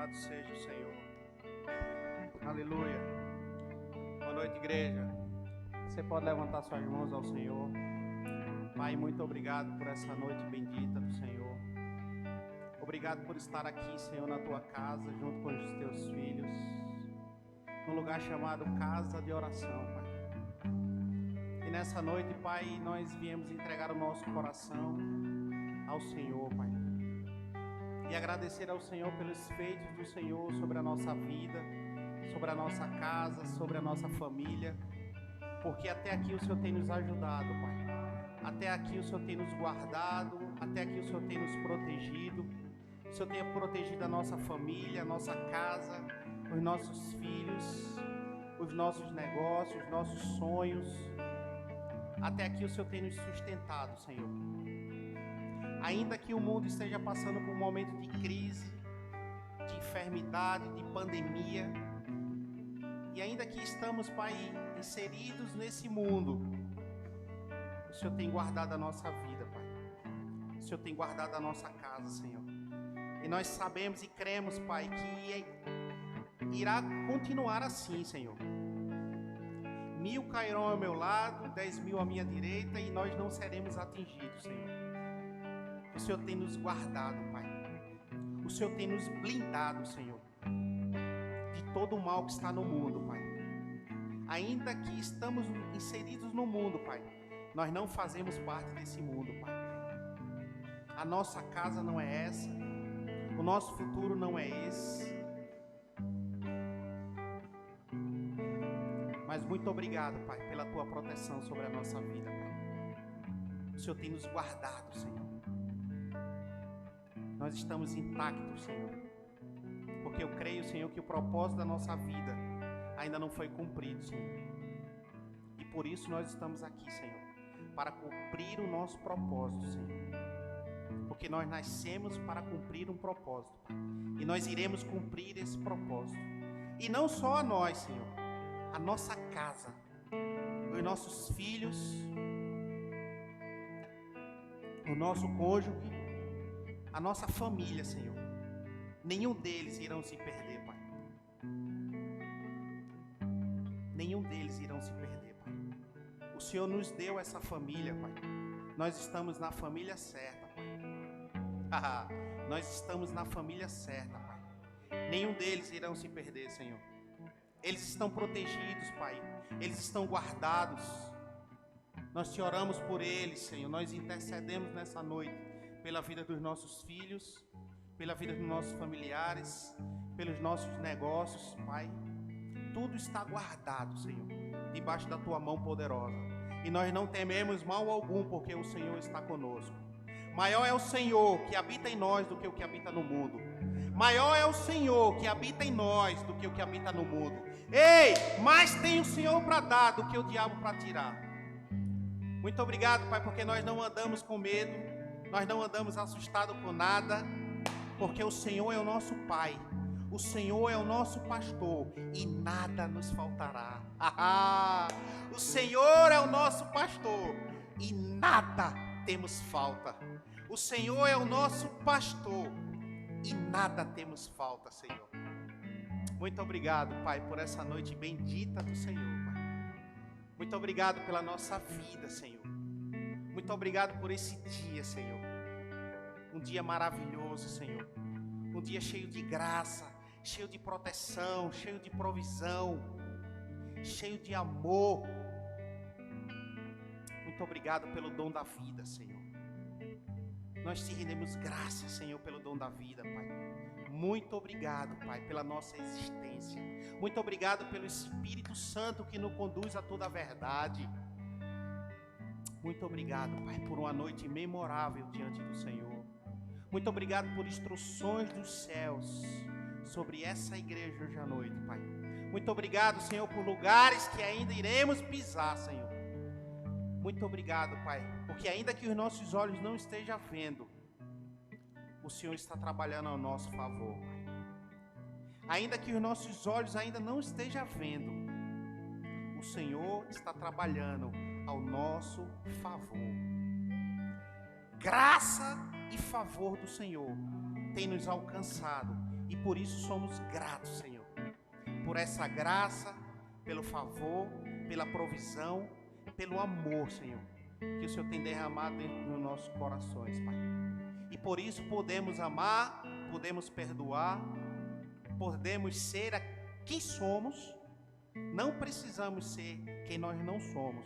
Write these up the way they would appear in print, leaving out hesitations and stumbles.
Louvado seja o Senhor. Aleluia. Boa noite, igreja. Você pode levantar suas mãos ao Senhor. Pai, muito obrigado por essa noite bendita do Senhor. Obrigado por estar aqui, Senhor, na tua casa, junto com os teus filhos, num lugar chamado Casa de Oração, Pai. E nessa noite, Pai, nós viemos entregar o nosso coração ao Senhor, Pai. E agradecer ao Senhor pelos feitos do Senhor sobre a nossa vida, sobre a nossa casa, sobre a nossa família. Porque até aqui o Senhor tem nos ajudado, Pai. Até aqui o Senhor tem nos guardado, até aqui o Senhor tem nos protegido. O Senhor tem protegido a nossa família, a nossa casa, os nossos filhos, os nossos negócios, os nossos sonhos. Até aqui o Senhor tem nos sustentado, Senhor. Ainda que o mundo esteja passando por um momento de crise, de enfermidade, de pandemia, e ainda que estamos, Pai, inseridos nesse mundo, o Senhor tem guardado a nossa vida, Pai. O Senhor tem guardado a nossa casa, Senhor. E nós sabemos e cremos, Pai, que irá continuar assim, Senhor. 1000 cairão ao meu lado, 10.000 à minha direita, e nós não seremos atingidos, Senhor. O Senhor tem nos guardado, Pai. O Senhor tem nos blindado, Senhor, de todo o mal que está no mundo, Pai. Ainda que estamos inseridos no mundo, Pai, nós não fazemos parte desse mundo, Pai. A nossa casa não é essa. O nosso futuro não é esse. Mas muito obrigado, Pai, pela tua proteção sobre a nossa vida, Pai. O Senhor tem nos guardado, Senhor. Nós estamos intactos, Senhor. Porque eu creio, Senhor, que o propósito da nossa vida ainda não foi cumprido, Senhor. E por isso nós estamos aqui, Senhor, para cumprir o nosso propósito, Senhor. Porque nós nascemos para cumprir um propósito, Pai. E nós iremos cumprir esse propósito. E não só a nós, Senhor, a nossa casa, os nossos filhos, o nosso cônjuge, a nossa família, Senhor. Nenhum deles irão se perder, Pai. Nenhum deles irão se perder, Pai. O Senhor nos deu essa família, Pai. Nós estamos na família certa, Pai. Nós estamos na família certa, Pai. Nenhum deles irão se perder, Senhor. Eles estão protegidos, Pai. Eles estão guardados. Nós te oramos por eles, Senhor. Nós intercedemos nessa noite pela vida dos nossos filhos, pela vida dos nossos familiares, pelos nossos negócios, Pai. Tudo está guardado, Senhor, debaixo da tua mão poderosa. E nós não tememos mal algum, porque o Senhor está conosco. Maior é o Senhor que habita em nós do que o que habita no mundo. Maior é o Senhor que habita em nós do que o que habita no mundo. Ei, mais tem o Senhor para dar do que o diabo para tirar. Muito obrigado, Pai, porque nós não andamos com medo, nós não andamos assustados por nada, porque o Senhor é o nosso Pai, o Senhor é o nosso pastor e nada nos faltará. O Senhor é o nosso pastor e nada temos falta. O Senhor é o nosso pastor e nada temos falta, Senhor. Muito obrigado, Pai, por essa noite bendita do Senhor, Pai. Muito obrigado pela nossa vida, Senhor. Muito obrigado por esse dia, Senhor. Um dia maravilhoso, Senhor. Um dia cheio de graça, cheio de proteção, cheio de provisão, cheio de amor. Muito obrigado pelo dom da vida, Senhor. Nós te rendemos graças, Senhor, pelo dom da vida, Pai. Muito obrigado, Pai, pela nossa existência. Muito obrigado pelo Espírito Santo que nos conduz a toda a verdade. Muito obrigado, Pai, por uma noite memorável diante do Senhor. Muito obrigado por instruções dos céus sobre essa igreja hoje à noite, Pai. Muito obrigado, Senhor, por lugares que ainda iremos pisar, Senhor. Muito obrigado, Pai, porque ainda que os nossos olhos não estejam vendo, o Senhor está trabalhando ao nosso favor, Pai. Ainda que os nossos olhos ainda não estejam vendo, o Senhor está trabalhando ao nosso favor. Graça e favor do Senhor tem nos alcançado. E por isso somos gratos, Senhor. Por essa graça, pelo favor, pela provisão, pelo amor, Senhor, que o Senhor tem derramado dentro dos nossos corações, Pai. E por isso podemos amar, podemos perdoar, podemos ser quem somos. Não precisamos ser quem nós não somos.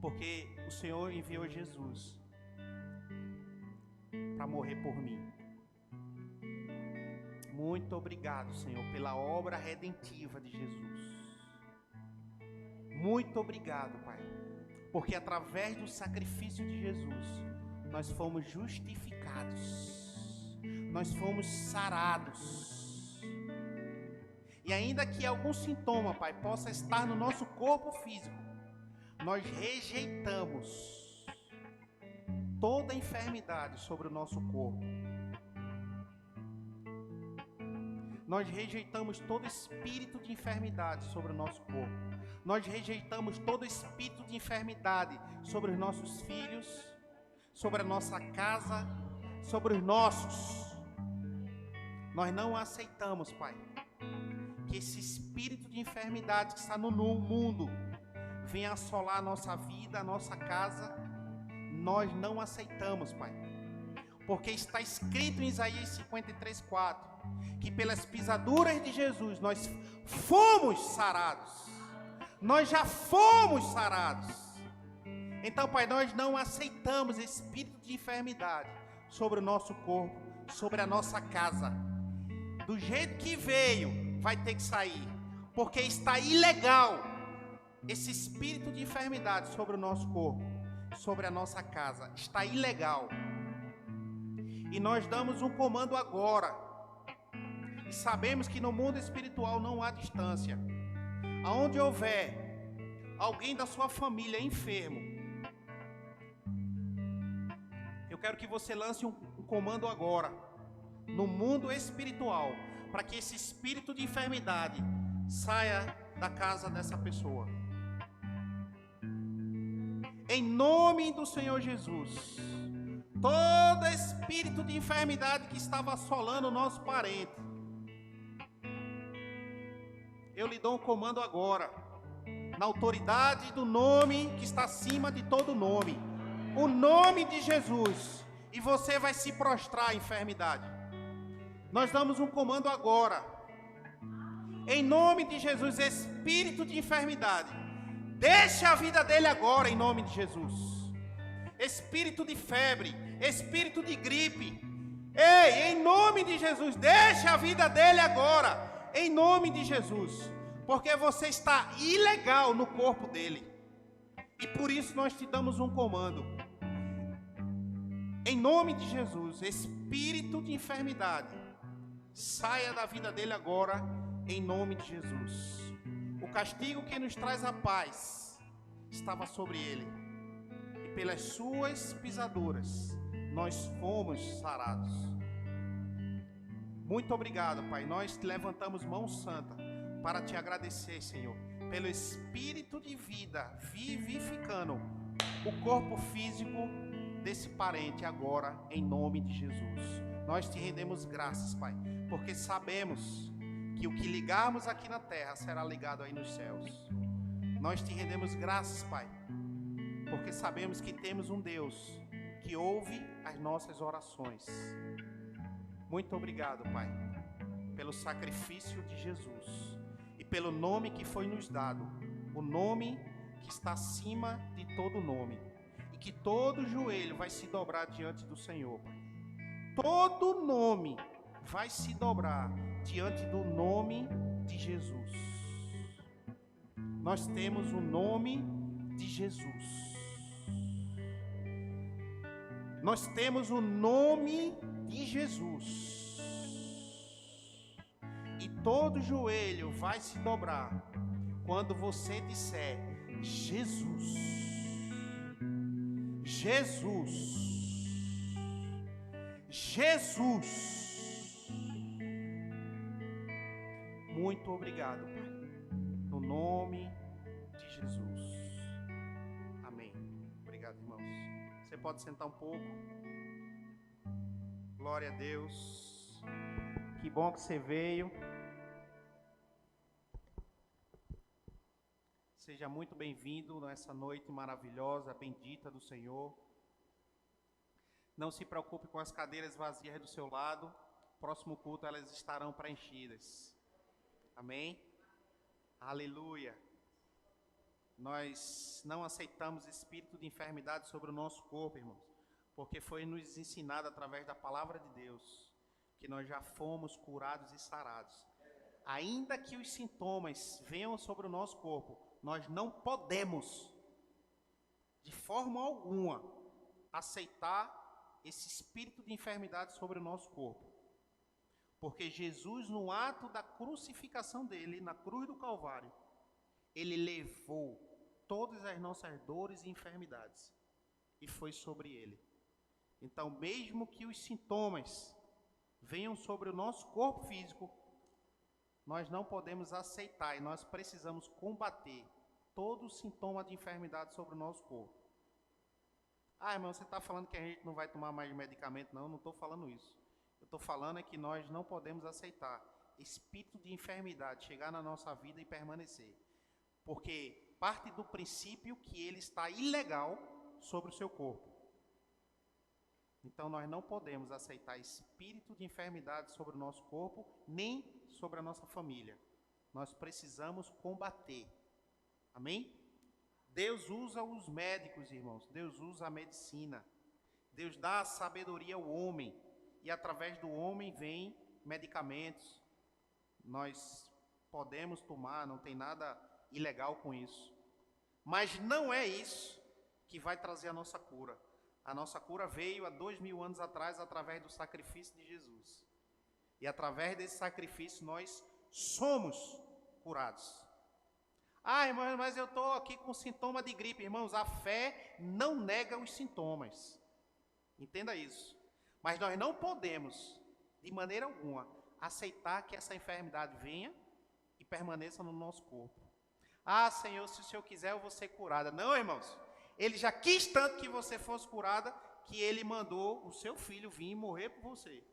Porque o Senhor enviou Jesus para morrer por mim. Muito obrigado, Senhor, pela obra redentiva de Jesus. Muito obrigado, Pai, porque através do sacrifício de Jesus, nós fomos justificados, nós fomos sarados. E ainda que algum sintoma, Pai, possa estar no nosso corpo físico, nós rejeitamos toda enfermidade sobre o nosso corpo. Nós rejeitamos todo espírito de enfermidade sobre o nosso corpo. Nós rejeitamos todo espírito de enfermidade sobre os nossos filhos, sobre a nossa casa, sobre os nossos. Nós não aceitamos, Pai, que esse espírito de enfermidade que está no mundo venha assolar a nossa vida, a nossa casa. Nós não aceitamos, Pai, porque está escrito em Isaías 53:4 que pelas pisaduras de Jesus nós fomos sarados. Nós já fomos sarados. Então, Pai, nós não aceitamos espírito de enfermidade sobre o nosso corpo, sobre a nossa casa. Do jeito que veio, vai ter que sair, porque está ilegal esse espírito de enfermidade sobre o nosso corpo, sobre a nossa casa. Está ilegal. E nós damos um comando agora. E sabemos que no mundo espiritual não há distância. Aonde houver alguém da sua família enfermo, eu quero que você lance um comando agora, no mundo espiritual, para que esse espírito de enfermidade saia da casa dessa pessoa. Em nome do Senhor Jesus, todo espírito de enfermidade que estava assolando o nosso parente, eu lhe dou um comando agora, na autoridade do nome que está acima de todo nome, o nome de Jesus, e você vai se prostrar à enfermidade. Nós damos um comando agora, em nome de Jesus, espírito de enfermidade, deixe a vida dele agora, em nome de Jesus. Espírito de febre, espírito de gripe, ei, em nome de Jesus, deixe a vida dele agora, em nome de Jesus, porque você está ilegal no corpo dele, e por isso nós te damos um comando, em nome de Jesus, espírito de enfermidade, saia da vida dele agora, em nome de Jesus. O castigo que nos traz a paz estava sobre ele, e pelas suas pisaduras nós fomos sarados. Muito obrigado, Pai. Nós te levantamos mão santa para te agradecer, Senhor, pelo espírito de vida vivificando o corpo físico desse parente agora, em nome de Jesus. Nós te rendemos graças, Pai, porque sabemos que o que ligarmos aqui na terra será ligado aí nos céus. Nós te rendemos graças, Pai, porque sabemos que temos um Deus que ouve as nossas orações. Muito obrigado, Pai, pelo sacrifício de Jesus e pelo nome que foi nos dado, o nome que está acima de todo nome, e que todo joelho vai se dobrar diante do Senhor, Pai. Todo nome vai se dobrar diante do nome de Jesus. Nós temos o nome de Jesus. Nós temos o nome de Jesus. E todo joelho vai se dobrar quando você disser Jesus. Jesus. Jesus. Muito obrigado, Pai. No nome de Jesus. Amém. Obrigado, irmãos. Você pode sentar um pouco. Glória a Deus. Que bom que você veio. Seja muito bem-vindo nessa noite maravilhosa, bendita do Senhor. Não se preocupe com as cadeiras vazias do seu lado. Próximo culto elas estarão preenchidas. Amém? Aleluia. Nós não aceitamos espírito de enfermidade sobre o nosso corpo, irmãos, porque foi nos ensinado através da palavra de Deus que nós já fomos curados e sarados. Ainda que os sintomas venham sobre o nosso corpo, nós não podemos, de forma alguma, aceitar esse espírito de enfermidade sobre o nosso corpo. Porque Jesus, no ato da crucificação dele, na cruz do Calvário, ele levou todas as nossas dores e enfermidades e foi sobre ele. Então, mesmo que os sintomas venham sobre o nosso corpo físico, nós não podemos aceitar e nós precisamos combater todo sintoma de enfermidade sobre o nosso corpo. Ah, irmão, você está falando que a gente não vai tomar mais medicamento? Não, não estou falando isso. Eu estou falando é que nós não podemos aceitar espírito de enfermidade chegar na nossa vida e permanecer. Porque parte do princípio que ele está ilegal sobre o seu corpo. Então nós não podemos aceitar espírito de enfermidade sobre o nosso corpo, nem sobre a nossa família. Nós precisamos combater. Amém? Deus usa os médicos, irmãos. Deus usa a medicina. Deus dá a sabedoria ao homem. E através do homem vem medicamentos. Nós podemos tomar, não tem nada ilegal com isso. Mas não é isso que vai trazer a nossa cura. A nossa cura veio há 2000 anos atrás através do sacrifício de Jesus. E através desse sacrifício nós somos curados. Ah, irmãos, mas eu estou aqui com sintoma de gripe. Irmãos, a fé não nega os sintomas. Entenda isso. Mas nós não podemos, de maneira alguma, aceitar que essa enfermidade venha e permaneça no nosso corpo. Ah, Senhor, se o Senhor quiser, eu vou ser curada. Não, irmãos. Ele já quis tanto que você fosse curada, que ele mandou o seu filho vir morrer por você.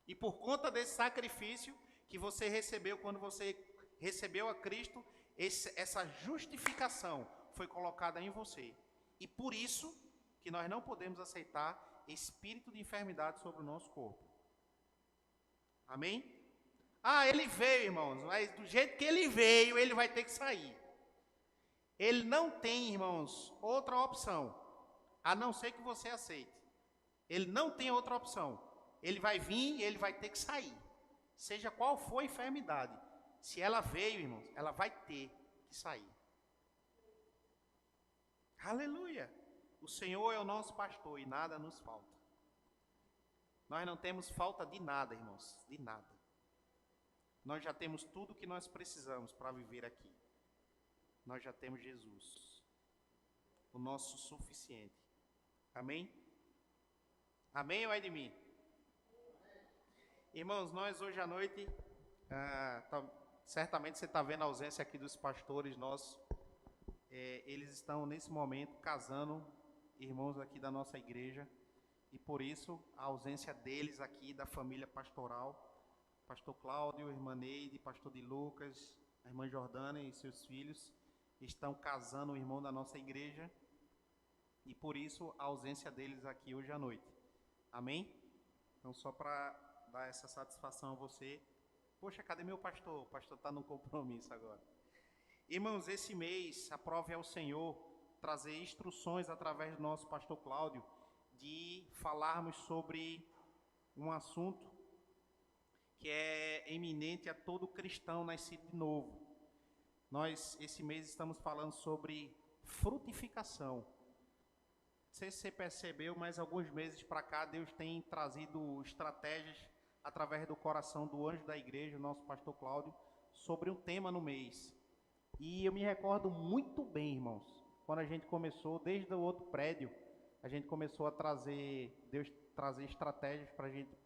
E por conta desse sacrifício que você recebeu, quando você recebeu a Cristo, essa justificação foi colocada em você. E por isso que nós não podemos aceitar espírito de enfermidade sobre o nosso corpo. Amém? Ah, ele veio, irmãos, mas do jeito que ele veio, ele vai ter que sair. Ele não tem, irmãos, outra opção, a não ser que você aceite. Ele não tem outra opção. Ele vai vir e ele vai ter que sair. Seja qual for a enfermidade. Se ela veio, irmãos, ela vai ter que sair. Aleluia! O Senhor é o nosso pastor e nada nos falta. Nós não temos falta de nada, irmãos, de nada. Nós já temos tudo o que nós precisamos para viver aqui. Nós já temos Jesus, o nosso suficiente. Amém? Amém ou é de mim? Irmãos, nós hoje à noite, certamente você está vendo a ausência aqui dos pastores nossos. Eles estão nesse momento casando irmãos aqui da nossa igreja. E por isso a ausência deles aqui, da família pastoral. Pastor Cláudio, irmã Neide, pastor de Lucas, a irmã Jordana e seus filhos estão casando o irmão da nossa igreja, e por isso a ausência deles aqui hoje à noite. Amém? Então, só para dar essa satisfação a você. Poxa, cadê meu pastor? O pastor está num compromisso agora. Irmãos, esse mês, aprove ao Senhor trazer instruções através do nosso pastor Cláudio, de falarmos sobre um assunto que é eminente a todo cristão nascido de novo. Nós, esse mês, estamos falando sobre frutificação. Não sei se você percebeu, mas alguns meses para cá, Deus tem trazido estratégias através do coração do anjo da igreja, o nosso pastor Cláudio, sobre um tema no mês. E eu me recordo muito bem, irmãos, quando a gente começou, desde o outro prédio, a gente começou a Deus trazer estratégias para a gente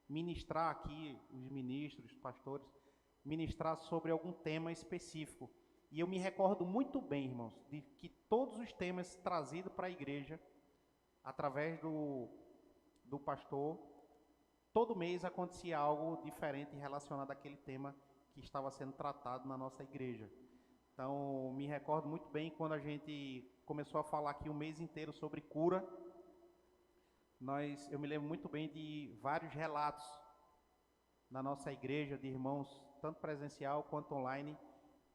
ministrar aqui, os ministros, os pastores, ministrar sobre algum tema específico. E eu me recordo muito bem, irmãos, de que todos os temas trazidos para a igreja, através do pastor, todo mês acontecia algo diferente relacionado àquele tema que estava sendo tratado na nossa igreja. Então, me recordo muito bem quando a gente começou a falar aqui o mês inteiro sobre cura. Eu me lembro muito bem de vários relatos na nossa igreja, de irmãos, tanto presencial quanto online,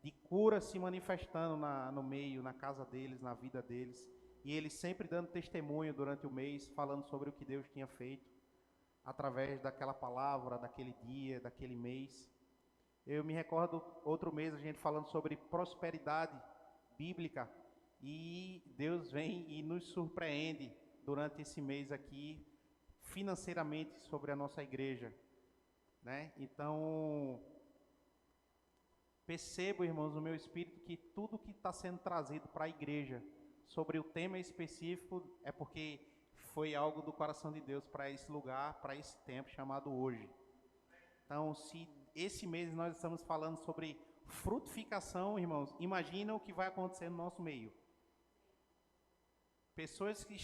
de cura se manifestando no meio, na casa deles, na vida deles. E eles sempre dando testemunho durante o mês, falando sobre o que Deus tinha feito, através daquela palavra, daquele dia, daquele mês. Eu me recordo outro mês a gente falando sobre prosperidade bíblica, e Deus vem e nos surpreende durante esse mês aqui, financeiramente, sobre a nossa igreja, né? Então, percebo, irmãos, no meu espírito, que tudo que está sendo trazido para a igreja sobre o tema específico é porque foi algo do coração de Deus para esse lugar, para esse tempo chamado hoje. Então, se esse mês nós estamos falando sobre frutificação, irmãos, imagina o que vai acontecer no nosso meio. Pessoas que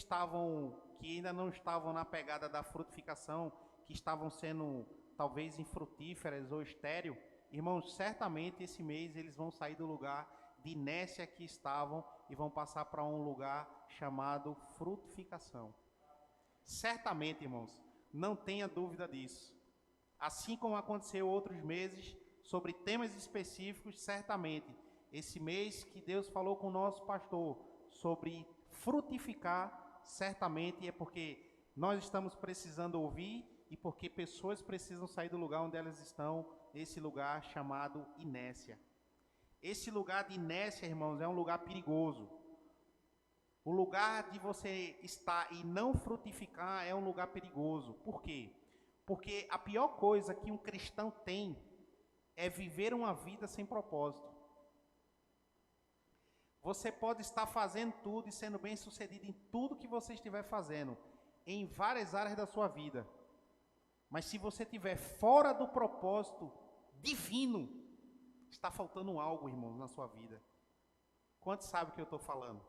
ainda não estavam na pegada da frutificação, que estavam sendo talvez infrutíferas ou estéril, irmãos, certamente esse mês eles vão sair do lugar de inércia que estavam e vão passar para um lugar chamado frutificação. Certamente, irmãos, não tenha dúvida disso. Assim como aconteceu outros meses sobre temas específicos, certamente esse mês que Deus falou com o nosso pastor sobre frutificar, certamente é porque nós estamos precisando ouvir e porque pessoas precisam sair do lugar onde elas estão, esse lugar chamado inércia. Esse lugar de inércia, irmãos, é um lugar perigoso. O lugar de você estar e não frutificar é um lugar perigoso. Por quê? Porque a pior coisa que um cristão tem é viver uma vida sem propósito. Você pode estar fazendo tudo e sendo bem sucedido em tudo que você estiver fazendo, em várias áreas da sua vida. Mas se você estiver fora do propósito divino, está faltando algo, irmãos, na sua vida. Quantos sabem o que eu estou falando?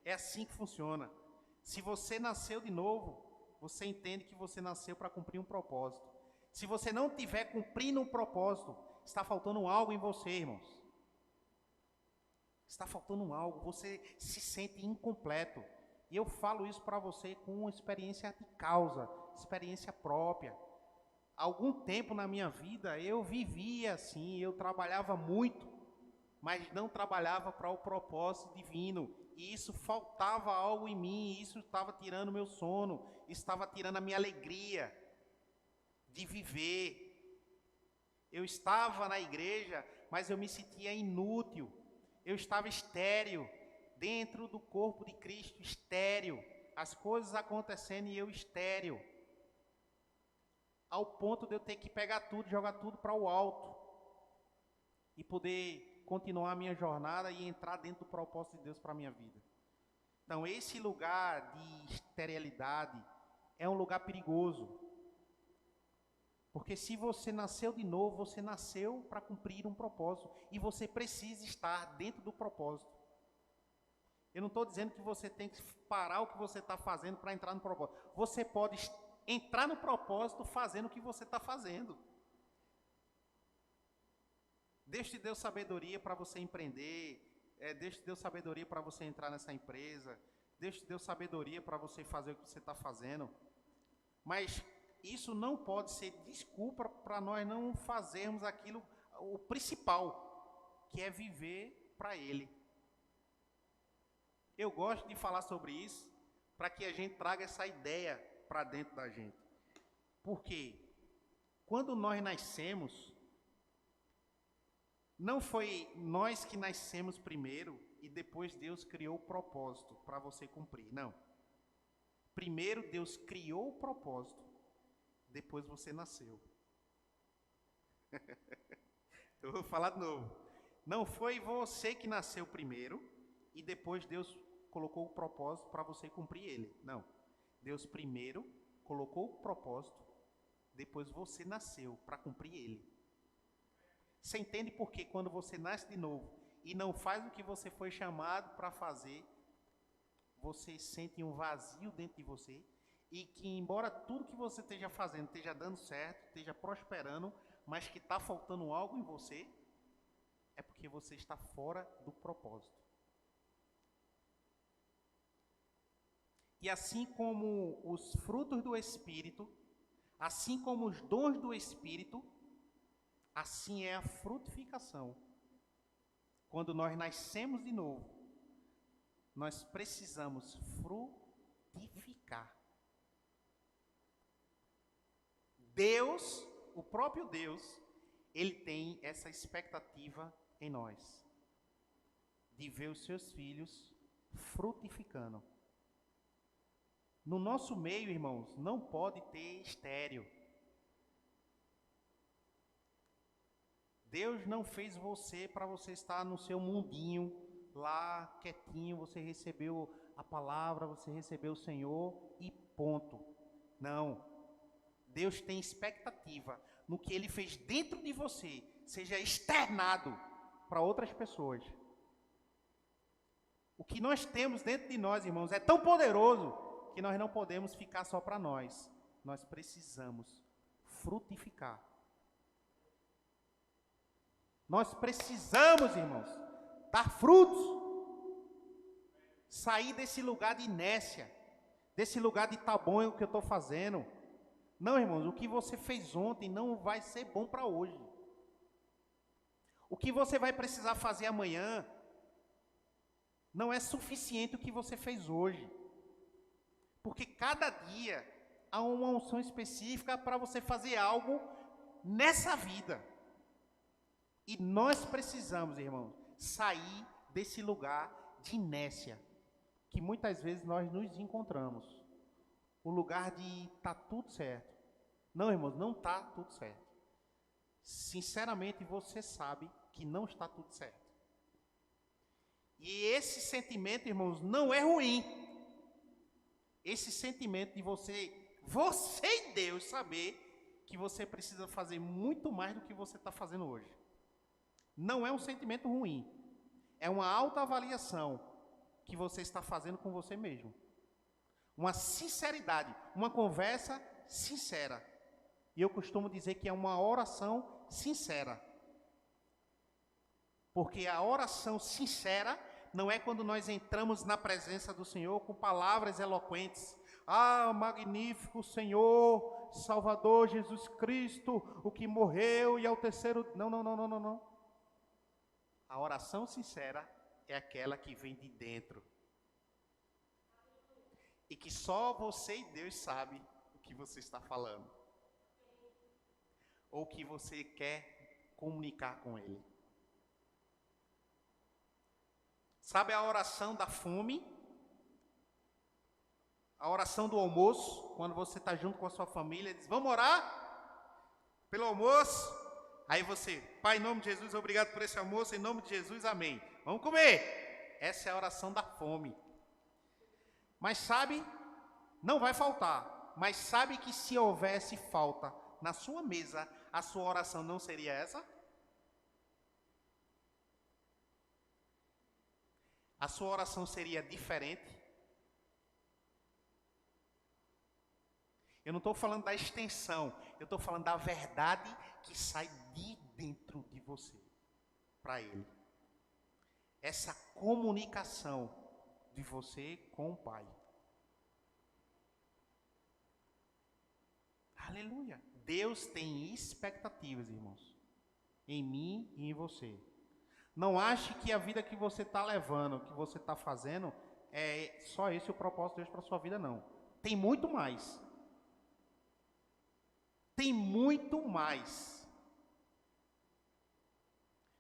É assim que funciona. Se você nasceu de novo, você entende que você nasceu para cumprir um propósito. Se você não estiver cumprindo um propósito, está faltando algo em você, irmãos. Está faltando algo, você se sente incompleto. E eu falo isso para você com uma experiência de causa, experiência própria. Algum tempo na minha vida eu vivia assim, eu trabalhava muito, mas não trabalhava para o propósito divino. E isso faltava algo em mim, isso estava tirando meu sono, estava tirando a minha alegria de viver. Eu estava na igreja, mas eu me sentia inútil. Eu estava estéril, dentro do corpo de Cristo, estéril. As coisas acontecendo e eu estéril. Ao ponto de eu ter que pegar tudo, jogar tudo para o alto. E poder continuar a minha jornada e entrar dentro do propósito de Deus para a minha vida. Então, esse lugar de esterilidade é um lugar perigoso. Porque se você nasceu de novo, você nasceu para cumprir um propósito. E você precisa estar dentro do propósito. Eu não estou dizendo que você tem que parar o que você está fazendo para entrar no propósito. Você pode entrar no propósito fazendo o que você está fazendo. Deus te deu sabedoria para você empreender. Deus te deu sabedoria para você entrar nessa empresa. Deus te deu sabedoria para você fazer o que você está fazendo. Mas isso não pode ser desculpa para nós não fazermos aquilo, o principal, que é viver para Ele. Eu gosto de falar sobre isso, para que a gente traga essa ideia para dentro da gente. Porque quando nós nascemos, não foi nós que nascemos primeiro e depois Deus criou o propósito para você cumprir, não. Primeiro Deus criou o propósito, depois você nasceu. Eu vou falar de novo. Não foi você que nasceu primeiro e depois Deus colocou o propósito para você cumprir ele. Não. Deus primeiro colocou o propósito, depois você nasceu para cumprir ele. Você entende por que quando você nasce de novo e não faz o que você foi chamado para fazer, você sente um vazio dentro de você e que embora tudo que você esteja fazendo esteja dando certo, esteja prosperando, mas que está faltando algo em você, é porque você está fora do propósito. E assim como os frutos do Espírito, assim como os dons do Espírito, assim é a frutificação. Quando nós nascemos de novo, nós precisamos frutificar. Deus, o próprio Deus, Ele tem essa expectativa em nós, de ver os seus filhos frutificando. No nosso meio, irmãos, não pode ter estéril. Deus não fez você para você estar no seu mundinho, lá quietinho, você recebeu a palavra, você recebeu o Senhor e ponto. Não. Deus tem expectativa no que Ele fez dentro de você, seja externado para outras pessoas. O que nós temos dentro de nós, irmãos, é tão poderoso que nós não podemos ficar só para nós. Nós precisamos frutificar. Nós precisamos, irmãos, dar frutos. Sair desse lugar de inércia, desse lugar de tá bom é o que eu estou fazendo. Não, irmãos, o que você fez ontem não vai ser bom para hoje. O que você vai precisar fazer amanhã não é suficiente o que você fez hoje. Porque cada dia há uma unção específica para você fazer algo nessa vida. E nós precisamos, irmãos, sair desse lugar de inércia que muitas vezes nós nos encontramos. O lugar de tá tudo certo. Não, irmãos, não está tudo certo. Sinceramente, você sabe que não está tudo certo. E esse sentimento, irmãos, não é ruim. Esse sentimento de você e Deus saber que você precisa fazer muito mais do que você está fazendo hoje. Não é um sentimento ruim. É uma autoavaliação que você está fazendo com você mesmo. Uma sinceridade, uma conversa sincera. E eu costumo dizer que é uma oração sincera. Porque a oração sincera não é quando nós entramos na presença do Senhor com palavras eloquentes. Ah, magnífico Senhor, Salvador Jesus Cristo, o que morreu e ao terceiro... Não. A oração sincera é aquela que vem de dentro. E que só você e Deus sabem o que você está falando. Ou o que você quer comunicar com Ele. Sabe a oração da fome? A oração do almoço, quando você está junto com a sua família, diz, vamos orar pelo almoço? Aí você, Pai, em nome de Jesus, obrigado por esse almoço, em nome de Jesus, amém. Vamos comer. Essa é a oração da fome. Mas sabe, não vai faltar. Mas sabe que se houvesse falta na sua mesa, a sua oração não seria essa? A sua oração seria diferente? Eu não estou falando da extensão, eu estou falando da verdade que sai de dentro de você, para Ele. Essa comunicação de você com o Pai. Aleluia. Deus tem expectativas, irmãos, em mim e em você. Não ache que a vida que você está levando, que você está fazendo, é só esse o propósito de Deus para a sua vida, não. Tem muito mais. Tem muito mais.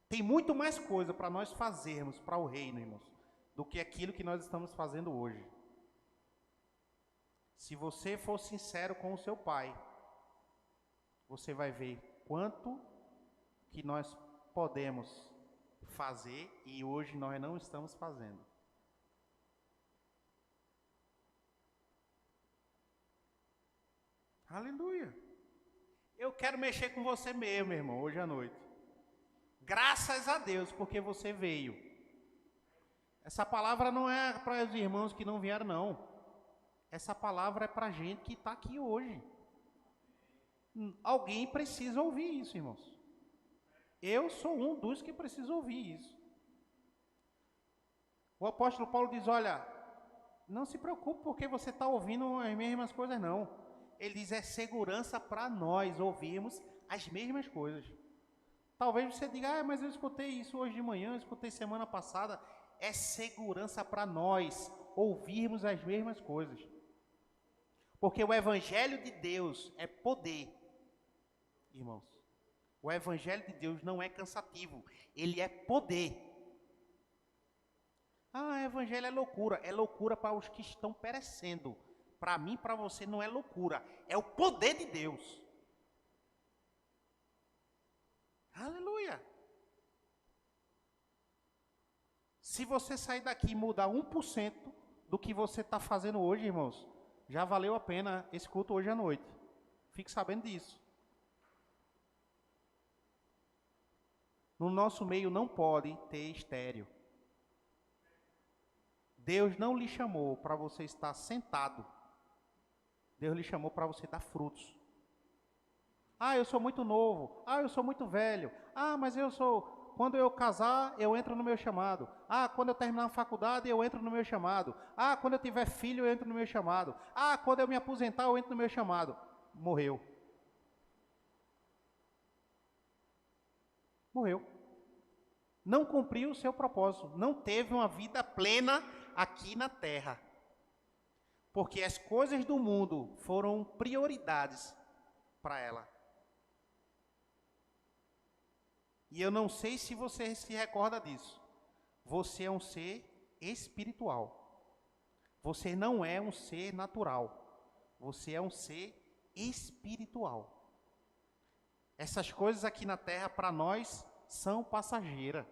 Tem muito mais coisa para nós fazermos para o reino, irmãos, do que aquilo que nós estamos fazendo hoje. Se você for sincero com o seu Pai, você vai ver quanto que nós podemos fazer e hoje nós não estamos fazendo. Aleluia. Eu quero mexer com você mesmo, irmão, hoje à noite. Graças a Deus, porque você veio. Essa palavra não é para os irmãos que não vieram, não. Essa palavra é para gente que está aqui hoje. Alguém precisa ouvir isso, irmãos. Eu sou um dos que precisa ouvir isso. O apóstolo Paulo diz, olha, não se preocupe porque você está ouvindo as mesmas coisas, não. Ele diz, é segurança para nós ouvirmos as mesmas coisas. Talvez você diga, mas eu escutei isso hoje de manhã, eu escutei semana passada. É segurança para nós ouvirmos as mesmas coisas. Porque o Evangelho de Deus é poder, irmãos. O Evangelho de Deus não é cansativo, ele é poder. Evangelho é loucura para os que estão perecendo. Para mim, para você, não é loucura, é o poder de Deus. Aleluia! Se você sair daqui e mudar 1% do que você está fazendo hoje, irmãos, já valeu a pena esse culto hoje à noite. Fique sabendo disso. No nosso meio não pode ter estéreo. Deus não lhe chamou para você estar sentado. Deus lhe chamou para você dar frutos. Eu sou muito novo. Eu sou muito velho. Mas eu sou... Quando eu casar, eu entro no meu chamado. Quando eu terminar a faculdade, eu entro no meu chamado. Quando eu tiver filho, eu entro no meu chamado. Quando eu me aposentar, eu entro no meu chamado. Morreu. Morreu. Não cumpriu o seu propósito. Não teve uma vida plena aqui na terra. Porque as coisas do mundo foram prioridades para ela. E eu não sei se você se recorda disso. Você é um ser espiritual. Você não é um ser natural. Você é um ser espiritual. Essas coisas aqui na terra, para nós, são passageiras.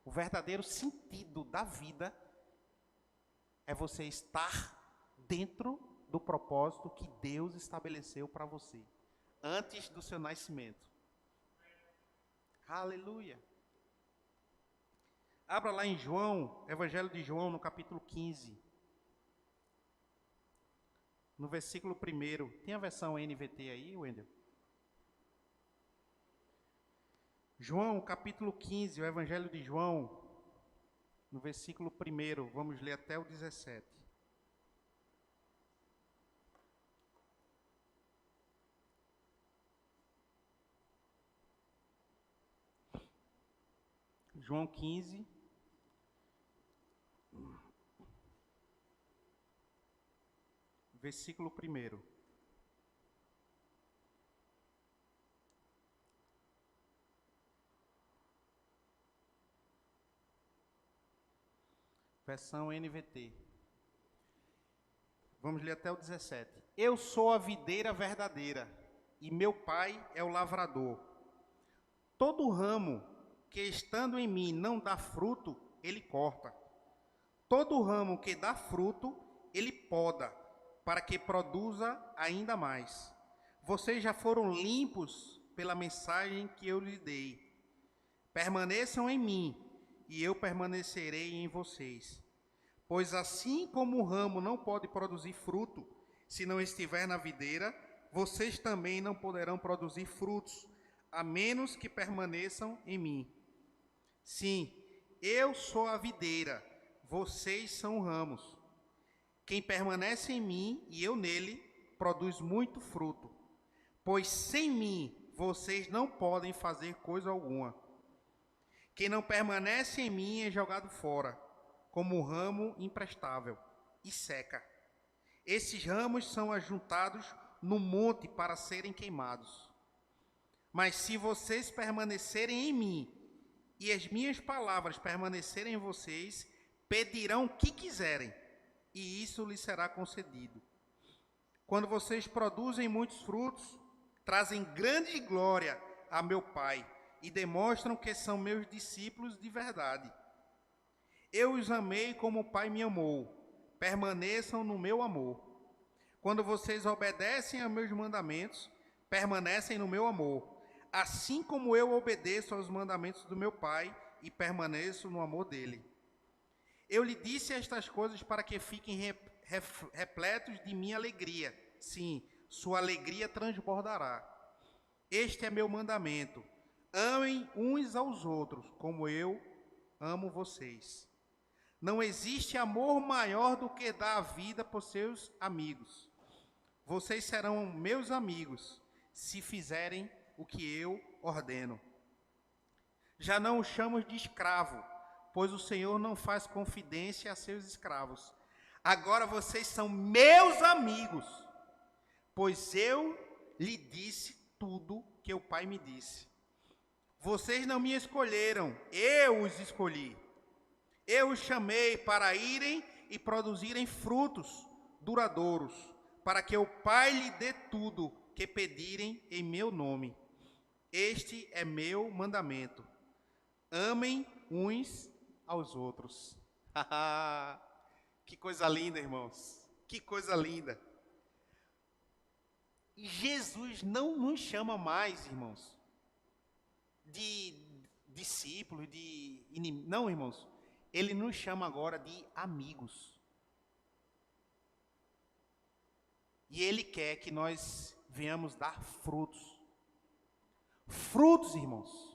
O verdadeiro sentido da vida é você estar dentro do propósito que Deus estabeleceu para você, antes do seu nascimento. Aleluia. Abra lá em João, Evangelho de João, no capítulo 15. No versículo 1. Tem a versão NVT aí, Wendel? João, capítulo 15, o Evangelho de João, no versículo 1. Vamos ler até o 17. João 15, versículo 1. Versão NVT. Vamos ler até o 17. Eu sou a videira verdadeira, e meu pai é o lavrador. Todo ramo que estando em mim não dá fruto, ele corta. Todo ramo que dá fruto, ele poda, para que produza ainda mais. Vocês já foram limpos pela mensagem que eu lhe dei. Permaneçam em mim, e eu permanecerei em vocês. Pois assim como o ramo não pode produzir fruto, se não estiver na videira, vocês também não poderão produzir frutos, a menos que permaneçam em mim. Sim, eu sou a videira, vocês são ramos. Quem permanece em mim e eu nele, produz muito fruto, pois sem mim vocês não podem fazer coisa alguma. Quem não permanece em mim é jogado fora, como um ramo imprestável, e seca. Esses ramos são ajuntados no monte para serem queimados. Mas se vocês permanecerem em mim, e as minhas palavras permanecerem em vocês, pedirão o que quiserem, e isso lhes será concedido. Quando vocês produzem muitos frutos, trazem grande glória a meu Pai, e demonstram que são meus discípulos de verdade. Eu os amei como o Pai me amou. Permaneçam no meu amor. Quando vocês obedecem aos meus mandamentos, permanecem no meu amor, assim como eu obedeço aos mandamentos do meu Pai e permaneço no amor dele. Eu lhe disse estas coisas para que fiquem repletos de minha alegria. Sim, sua alegria transbordará. Este é meu mandamento. Amem uns aos outros, como eu amo vocês. Não existe amor maior do que dar a vida por seus amigos. Vocês serão meus amigos, se fizerem o que eu ordeno. Já não os chamo de escravo, pois o Senhor não faz confidência a seus escravos. Agora vocês são meus amigos, pois eu lhe disse tudo que o Pai me disse. Vocês não me escolheram, eu os escolhi. Eu os chamei para irem e produzirem frutos duradouros, para que o Pai lhe dê tudo que pedirem em meu nome. Este é meu mandamento. Amem uns aos outros. Que coisa linda, irmãos. Que coisa linda. Jesus não nos chama mais, irmãos, de discípulos, de inimigos. Não, irmãos. Ele nos chama agora de amigos. E Ele quer que nós venhamos dar frutos. Frutos, irmãos.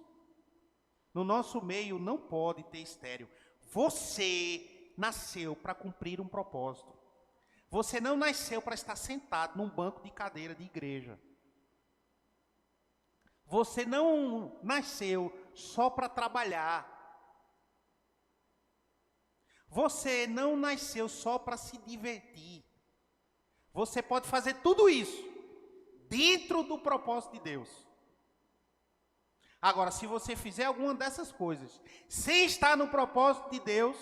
No nosso meio não pode ter estéril. Você nasceu para cumprir um propósito. Você não nasceu para estar sentado num banco de cadeira de igreja. Você não nasceu só para trabalhar. Você não nasceu só para se divertir. Você pode fazer tudo isso dentro do propósito de Deus. Agora, se você fizer alguma dessas coisas sem estar no propósito de Deus,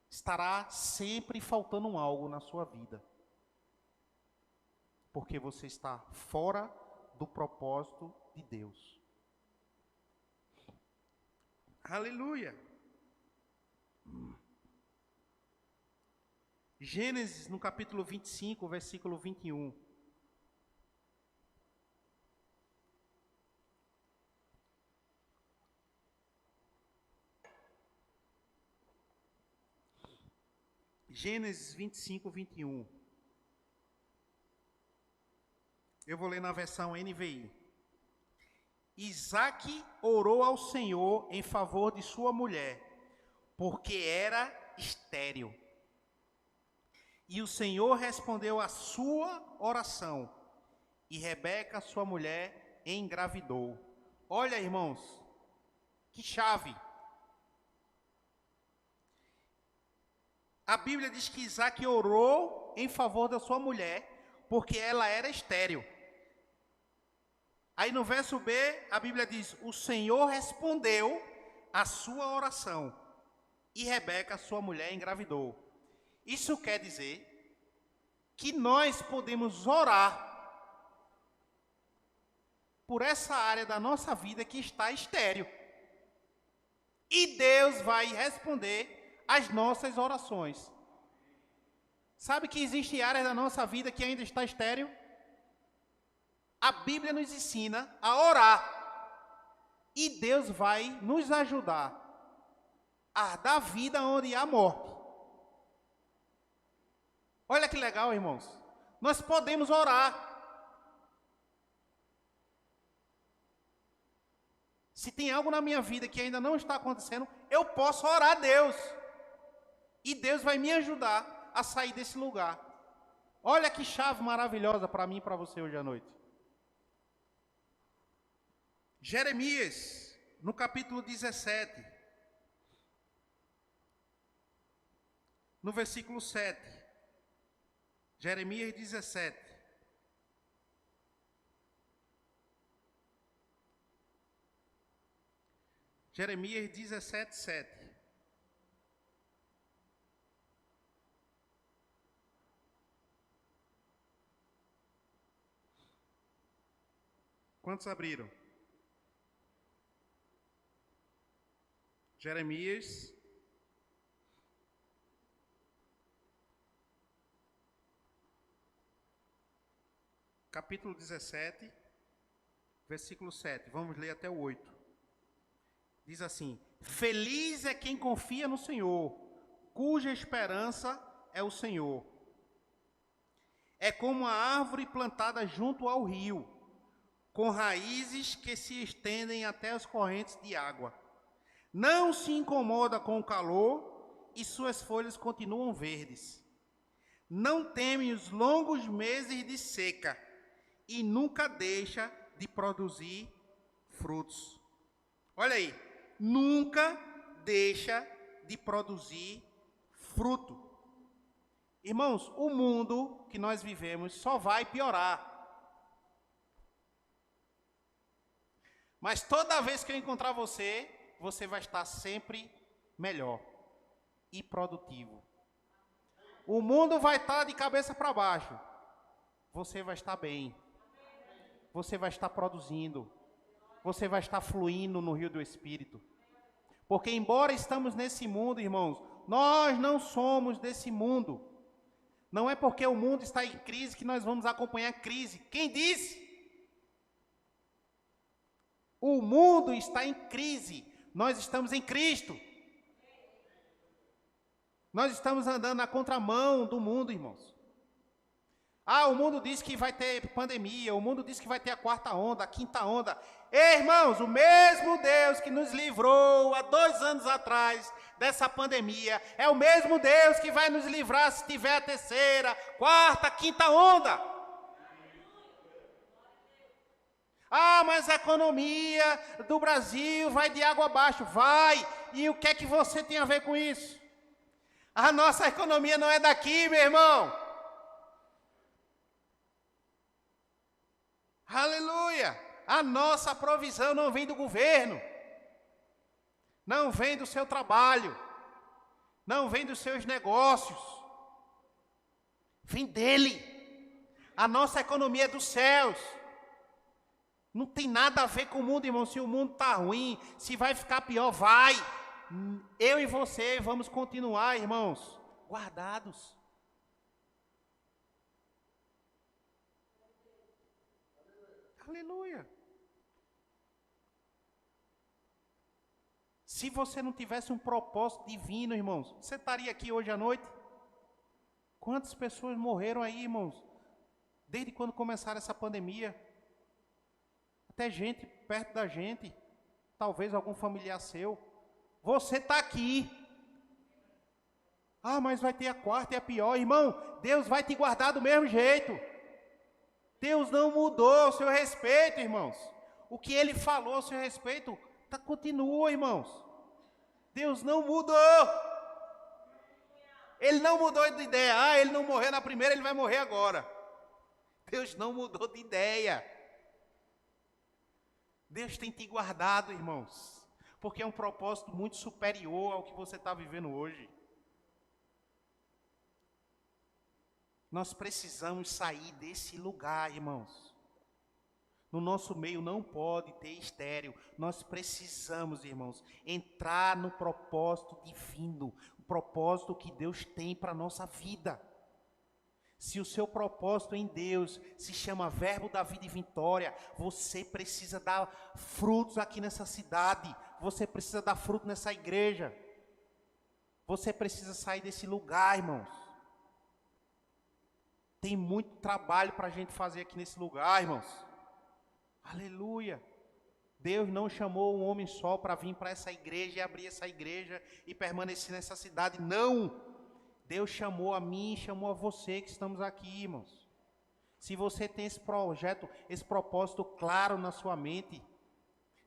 estará sempre faltando algo na sua vida. Porque você está fora do propósito de Deus. Aleluia. Gênesis, no capítulo 25, versículo 21. Gênesis 25, 21. Eu vou ler na versão NVI. Isaque orou ao Senhor em favor de sua mulher, porque era estéril. E o Senhor respondeu à sua oração, e Rebeca, sua mulher, engravidou. Olha, irmãos, que chave. A Bíblia diz que Isaque orou em favor da sua mulher, porque ela era estéril. Aí no verso B, a Bíblia diz, o Senhor respondeu à sua oração, e Rebeca, sua mulher, engravidou. Isso quer dizer que nós podemos orar por essa área da nossa vida que está estéril. E Deus vai responder às nossas orações. Sabe que existe áreas da nossa vida que ainda está estéril? A Bíblia nos ensina a orar. E Deus vai nos ajudar a dar vida onde há morte. Olha que legal, irmãos. Nós podemos orar. Se tem algo na minha vida que ainda não está acontecendo, eu posso orar a Deus. E Deus vai me ajudar a sair desse lugar. Olha que chave maravilhosa para mim e para você hoje à noite. Jeremias, no capítulo 17, no versículo 7. Jeremias 17. Jeremias 17, 7. Quantos abriram? Jeremias capítulo 17, versículo 7. Vamos ler até o 8. Diz assim: Feliz é quem confia no Senhor, cuja esperança é o Senhor. É como a árvore plantada junto ao rio, com raízes que se estendem até as correntes de água. Não se incomoda com o calor e suas folhas continuam verdes. Não teme os longos meses de seca e nunca deixa de produzir frutos. Olha aí, nunca deixa de produzir fruto. Irmãos, o mundo que nós vivemos só vai piorar. Mas toda vez que eu encontrar você, você vai estar sempre melhor e produtivo. O mundo vai estar de cabeça para baixo. Você vai estar bem. Você vai estar produzindo. Você vai estar fluindo no rio do Espírito. Porque embora estamos nesse mundo, irmãos, nós não somos desse mundo. Não é porque o mundo está em crise que nós vamos acompanhar a crise. Quem disse? O mundo está em crise. Nós estamos em Cristo. Nós estamos andando na contramão do mundo, irmãos. Ah, o mundo diz que vai ter pandemia, o mundo diz que vai ter a quarta onda, a quinta onda. Ei, irmãos, o mesmo Deus que nos livrou há 2 anos atrás dessa pandemia, é o mesmo Deus que vai nos livrar se tiver a terceira, quarta, quinta onda. Ah, mas a economia do Brasil vai de água abaixo. Vai! E o que é que você tem a ver com isso? A nossa economia não é daqui, meu irmão. Aleluia! A nossa provisão não vem do governo. Não vem do seu trabalho. Não vem dos seus negócios. Vem dele. A nossa economia é dos céus. Não tem nada a ver com o mundo, irmão. Se o mundo está ruim, se vai ficar pior, vai. Eu e você vamos continuar, irmãos, guardados. Aleluia. Se você não tivesse um propósito divino, irmãos, você estaria aqui hoje à noite? Quantas pessoas morreram aí, irmãos? Desde quando começaram essa pandemia? Até gente perto da gente, talvez algum familiar seu. Você está aqui. Ah, mas vai ter a quarta e a pior. Irmão, Deus vai te guardar do mesmo jeito. Deus não mudou o seu respeito, irmãos. O que Ele falou a seu respeito, continua, irmãos. Deus não mudou. Ele não mudou de ideia. Ah, ele não morreu na primeira, ele vai morrer agora. Deus não mudou de ideia. Deus tem te guardado, irmãos, porque é um propósito muito superior ao que você está vivendo hoje. Nós precisamos sair desse lugar, irmãos. No nosso meio não pode ter estéril. Nós precisamos, irmãos, entrar no propósito divino, o propósito que Deus tem para a nossa vida. Se o seu propósito em Deus se chama Verbo da Vida e Vitória, você precisa dar frutos aqui nessa cidade. Você precisa dar fruto nessa igreja. Você precisa sair desse lugar, irmãos. Tem muito trabalho para a gente fazer aqui nesse lugar, irmãos. Aleluia. Deus não chamou um homem só para vir para essa igreja e abrir essa igreja e permanecer nessa cidade. Não. Deus chamou a mim, chamou a você que estamos aqui, irmãos. Se você tem esse projeto, esse propósito claro na sua mente,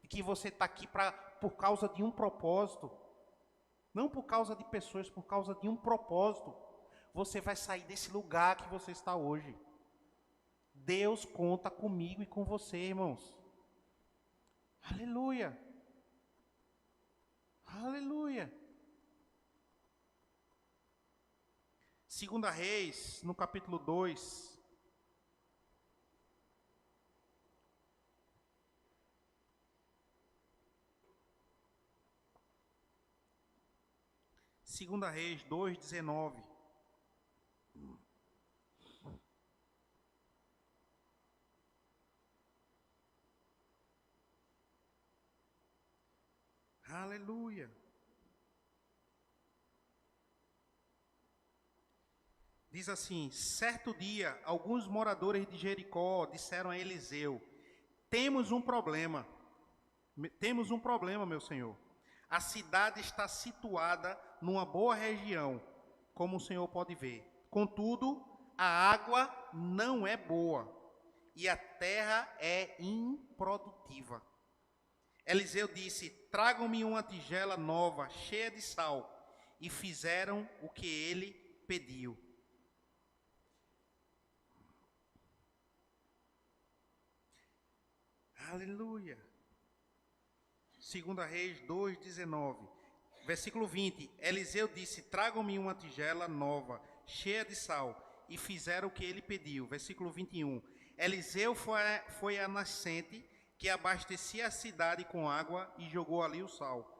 de que você está aqui por causa de um propósito, não por causa de pessoas, por causa de um propósito, você vai sair desse lugar que você está hoje. Deus conta comigo e com você, irmãos. Aleluia. Aleluia. 2 Reis, no capítulo 2. Segunda Reis 2:19. Aleluia. Diz assim: certo dia, alguns moradores de Jericó disseram a Eliseu: temos um problema, meu senhor. A cidade está situada numa boa região, como o senhor pode ver. Contudo, a água não é boa e a terra é improdutiva. Eliseu disse: tragam-me uma tigela nova, cheia de sal. E fizeram o que ele pediu. Aleluia. 2 Reis 2:19. Versículo 20. Eliseu disse: tragam-me uma tigela nova, cheia de sal. E fizeram o que ele pediu. Versículo 21. Eliseu foi à nascente que abastecia a cidade com água e jogou ali o sal.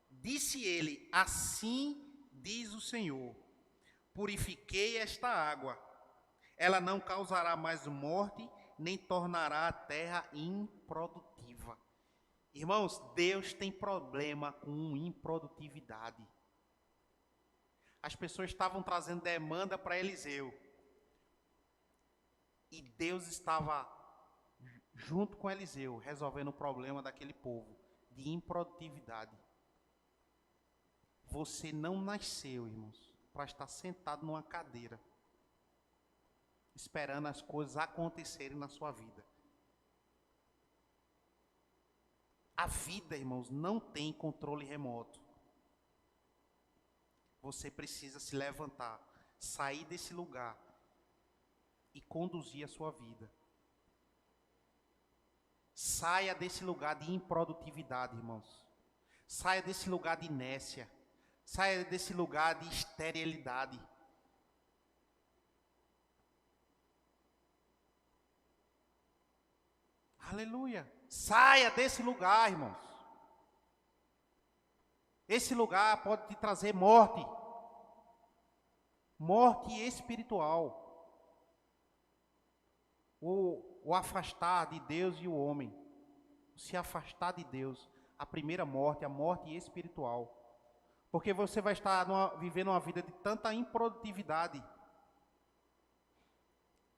Disse ele: assim diz o Senhor: purifiquei esta água. Ela não causará mais morte, nem tornará a terra improdutiva. Irmãos, Deus tem problema com improdutividade. As pessoas estavam trazendo demanda para Eliseu. E Deus estava junto com Eliseu, resolvendo o problema daquele povo de improdutividade. Você não nasceu, irmãos, para estar sentado numa cadeira, esperando as coisas acontecerem na sua vida. A vida, irmãos, não tem controle remoto. Você precisa se levantar, sair desse lugar e conduzir a sua vida. Saia desse lugar de improdutividade, irmãos. Saia desse lugar de inércia. Saia desse lugar de esterilidade. Aleluia. Saia desse lugar, irmãos. Esse lugar pode te trazer morte. Morte espiritual. O afastar de Deus e o homem. Se afastar de Deus. A primeira morte, a morte espiritual. Porque você vai estar vivendo uma vida de tanta improdutividade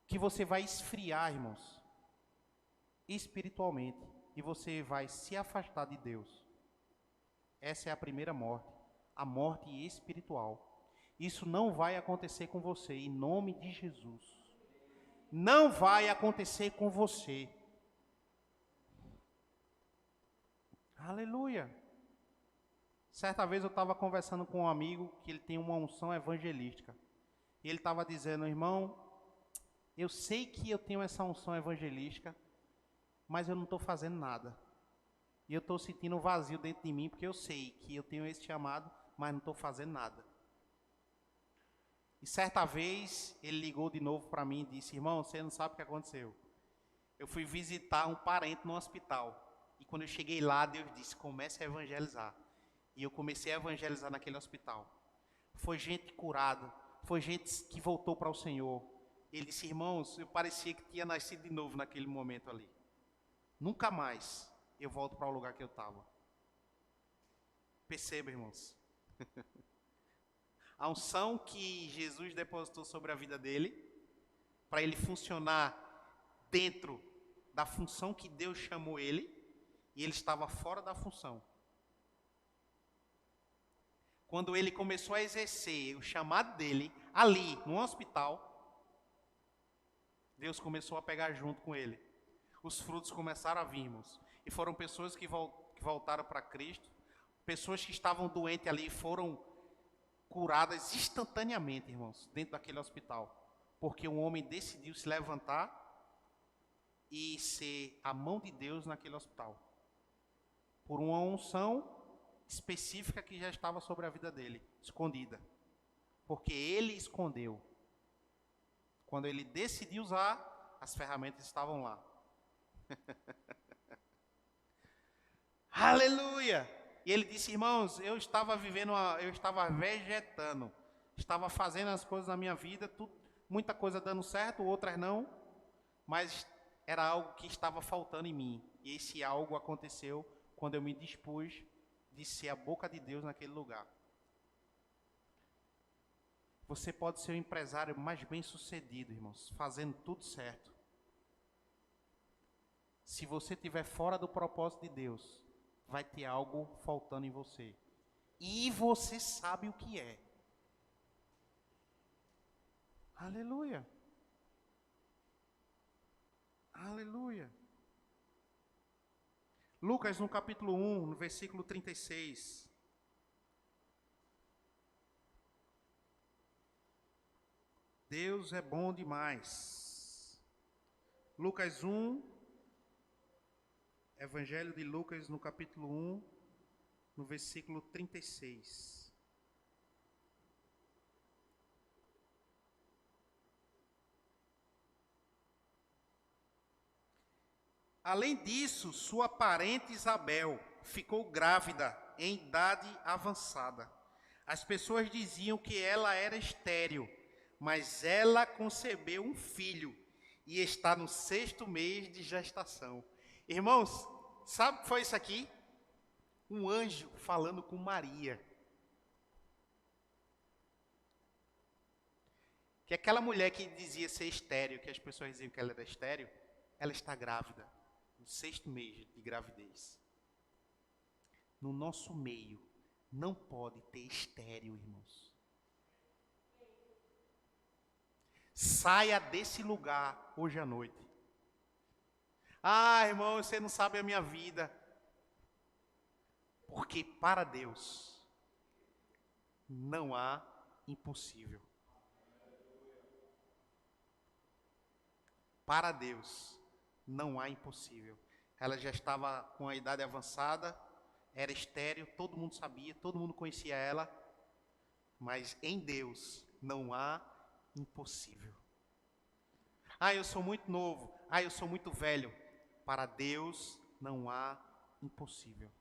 que você vai esfriar, irmãos, espiritualmente, e você vai se afastar de Deus. Essa é a primeira morte, a morte espiritual. Isso não vai acontecer com você, em nome de Jesus. Não vai acontecer com você. Aleluia. Certa vez eu estava conversando com um amigo que ele tem uma unção evangelística. E ele estava dizendo: irmão, eu sei que eu tenho essa unção evangelística, mas eu não estou fazendo nada. E eu estou sentindo um vazio dentro de mim, porque eu sei que eu tenho esse chamado, mas não estou fazendo nada. E certa vez ele ligou de novo para mim e disse: irmão, você não sabe o que aconteceu. Eu fui visitar um parente no hospital. E quando eu cheguei lá, Deus disse: comece a evangelizar. E eu comecei a evangelizar naquele hospital. Foi gente curada, foi gente que voltou para o Senhor. Ele disse: irmãos, eu parecia que tinha nascido de novo naquele momento ali. Nunca mais eu volto para o lugar que eu estava. Perceba, irmãos. A unção que Jesus depositou sobre a vida dele, para ele funcionar dentro da função que Deus chamou ele, e ele estava fora da função. Quando ele começou a exercer o chamado dele, ali, no hospital, Deus começou a pegar junto com ele. Os frutos começaram a vir, irmãos. E foram pessoas que voltaram para Cristo. Pessoas que estavam doentes ali foram curadas instantaneamente, irmãos, dentro daquele hospital. Porque um homem decidiu se levantar e ser a mão de Deus naquele hospital. Por uma unção específica que já estava sobre a vida dele, escondida. Porque ele escondeu. Quando ele decidiu usar, as ferramentas estavam lá. Aleluia! E ele disse: irmãos, eu estava vegetando, estava fazendo as coisas na minha vida, muita coisa dando certo, outras não, mas era algo que estava faltando em mim. E esse algo aconteceu quando eu me dispus de ser a boca de Deus naquele lugar. Você pode ser o empresário mais bem-sucedido, irmãos, fazendo tudo certo. Se você estiver fora do propósito de Deus, vai ter algo faltando em você. E você sabe o que é. Aleluia. Aleluia. Lucas, no capítulo 1, no versículo 36. Deus é bom demais. Lucas 1, Evangelho de Lucas, no capítulo 1, no versículo 36. Além disso, sua parente Isabel ficou grávida em idade avançada. As pessoas diziam que ela era estéril, mas ela concebeu um filho e está no 6º mês de gestação. Irmãos, sabe o que foi isso aqui? Um anjo falando com Maria. Que aquela mulher que dizia ser estéril, que as pessoas diziam que ela era estéril, ela está grávida, no 6º mês de gravidez. No nosso meio, não pode ter estéril, irmãos. Saia desse lugar hoje à noite. Ah, irmão, você não sabe a minha vida. Porque para Deus não há impossível. Para Deus não há impossível. Ela já estava com a idade avançada, era estéril, todo mundo sabia, todo mundo conhecia ela. Mas em Deus não há impossível. Ah, eu sou muito novo. Ah, eu sou muito velho. Para Deus não há impossível.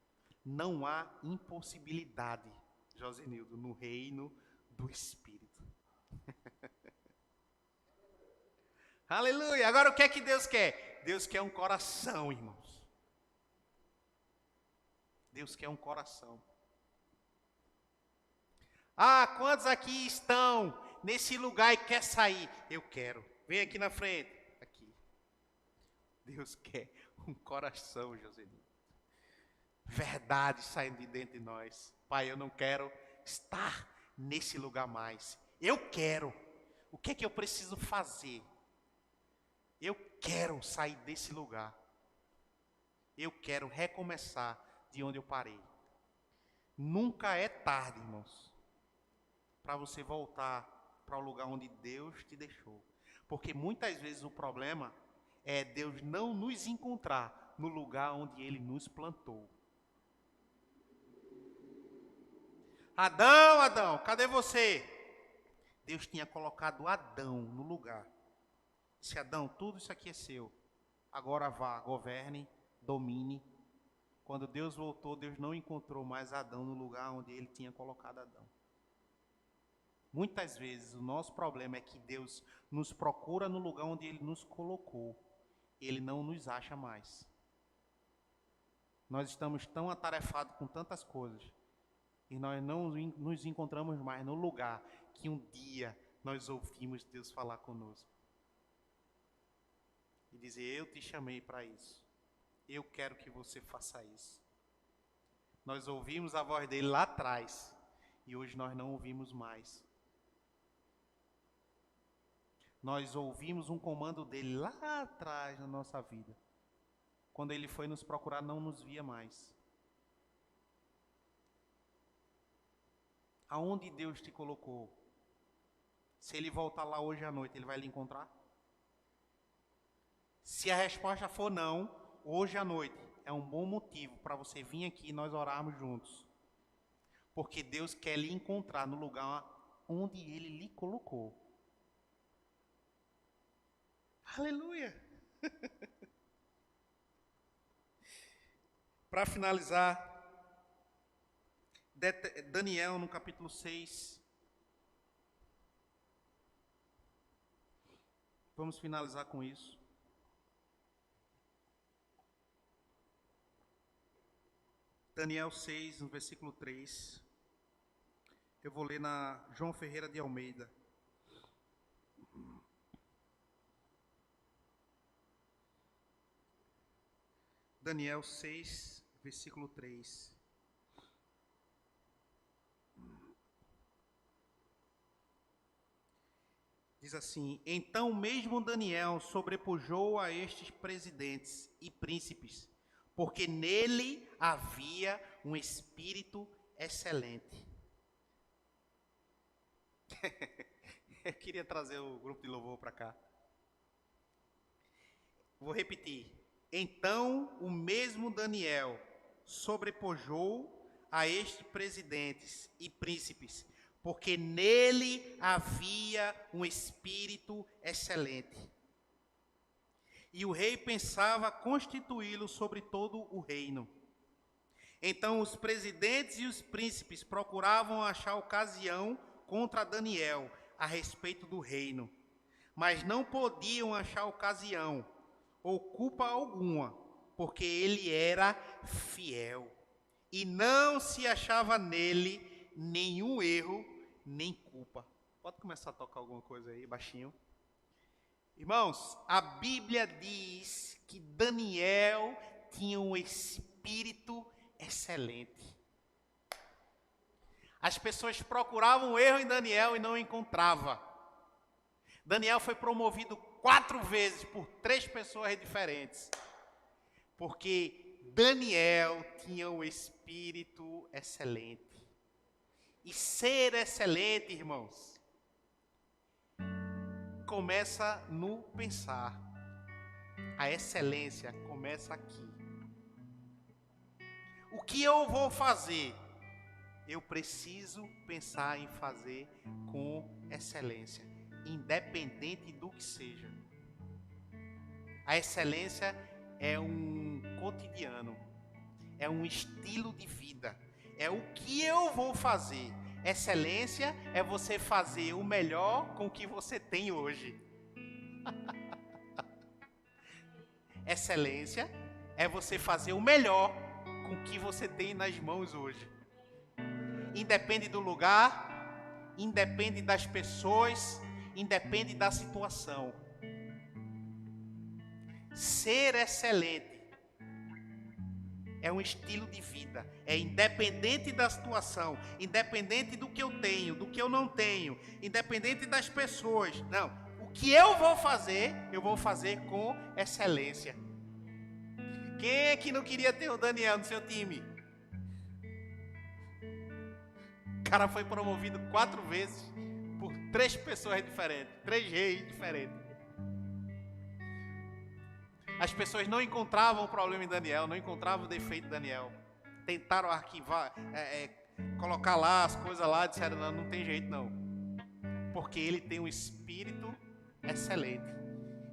Não há impossibilidade, Josenildo, no reino do Espírito. Aleluia! Agora o que é que Deus quer? Deus quer um coração, irmãos. Deus quer um coração. Ah, quantos aqui estão nesse lugar e quer sair? Eu quero. Vem aqui na frente. Aqui. Deus quer um coração, Josenildo. Verdade saindo de dentro de nós. Pai, eu não quero estar nesse lugar mais. Eu quero. O que é que eu preciso fazer? Eu quero sair desse lugar. Eu quero recomeçar de onde eu parei. Nunca é tarde, irmãos, para você voltar para o lugar onde Deus te deixou. Porque muitas vezes o problema é Deus não nos encontrar no lugar onde Ele nos plantou. Adão, Adão, cadê você? Deus tinha colocado Adão no lugar. Disse, Adão, tudo isso aqui é seu. Agora vá, governe, domine. Quando Deus voltou, Deus não encontrou mais Adão no lugar onde Ele tinha colocado Adão. Muitas vezes o nosso problema é que Deus nos procura no lugar onde Ele nos colocou. Ele não nos acha mais. Nós estamos tão atarefados com tantas coisas e nós não nos encontramos mais no lugar que um dia nós ouvimos Deus falar conosco. E dizer, eu te chamei para isso. Eu quero que você faça isso. Nós ouvimos a voz dele lá atrás e hoje nós não ouvimos mais. Nós ouvimos um comando dele lá atrás na nossa vida. Quando ele foi nos procurar, não nos via mais. Aonde Deus te colocou? Se ele voltar lá hoje à noite, ele vai lhe encontrar? Se a resposta for não, hoje à noite é um bom motivo para você vir aqui e nós orarmos juntos. Porque Deus quer lhe encontrar no lugar onde Ele lhe colocou. Aleluia! Para finalizar, Daniel no capítulo 6. Vamos finalizar com isso. Daniel 6, no versículo 3. Eu vou ler na João Ferreira de Almeida. Daniel 6, versículo 3. Diz assim: então mesmo Daniel sobrepujou a estes presidentes e príncipes, porque nele havia um espírito excelente. Eu queria trazer o grupo de louvor para cá. Vou repetir. Então o mesmo Daniel sobrepujou a estes presidentes e príncipes, porque nele havia um espírito excelente. E o rei pensava constituí-lo sobre todo o reino. Então os presidentes e os príncipes procuravam achar ocasião contra Daniel a respeito do reino, mas não podiam achar ocasião ou culpa alguma, porque ele era fiel, e não se achava nele nenhum erro nem culpa. Pode começar a tocar alguma coisa aí, baixinho. Irmãos, a Bíblia diz que Daniel tinha um espírito excelente. As pessoas procuravam erro em Daniel e não encontravam. Daniel foi promovido 4 vezes por 3 pessoas diferentes, porque Daniel tinha um espírito excelente. E ser excelente, irmãos, começa no pensar. A excelência começa aqui. O que eu vou fazer? Eu preciso pensar em fazer com excelência, independente do que seja. A excelência é um cotidiano, é um estilo de vida, é o que eu vou fazer. Excelência é você fazer o melhor com o que você tem hoje. Excelência é você fazer o melhor com o que você tem nas mãos hoje. Independe do lugar, independe das pessoas, independe da situação. Ser excelente é um estilo de vida, é independente da situação, independente do que eu tenho, do que eu não tenho, independente das pessoas. Não, o que eu vou fazer com excelência. Quem é que não queria ter o Daniel no seu time? O cara foi promovido 4 vezes por 3 pessoas diferentes, 3 reis diferentes. As pessoas não encontravam o problema em Daniel, não encontravam o defeito em Daniel. Tentaram arquivar, colocar lá as coisas lá, disseram, não tem jeito não. Porque ele tem um espírito excelente.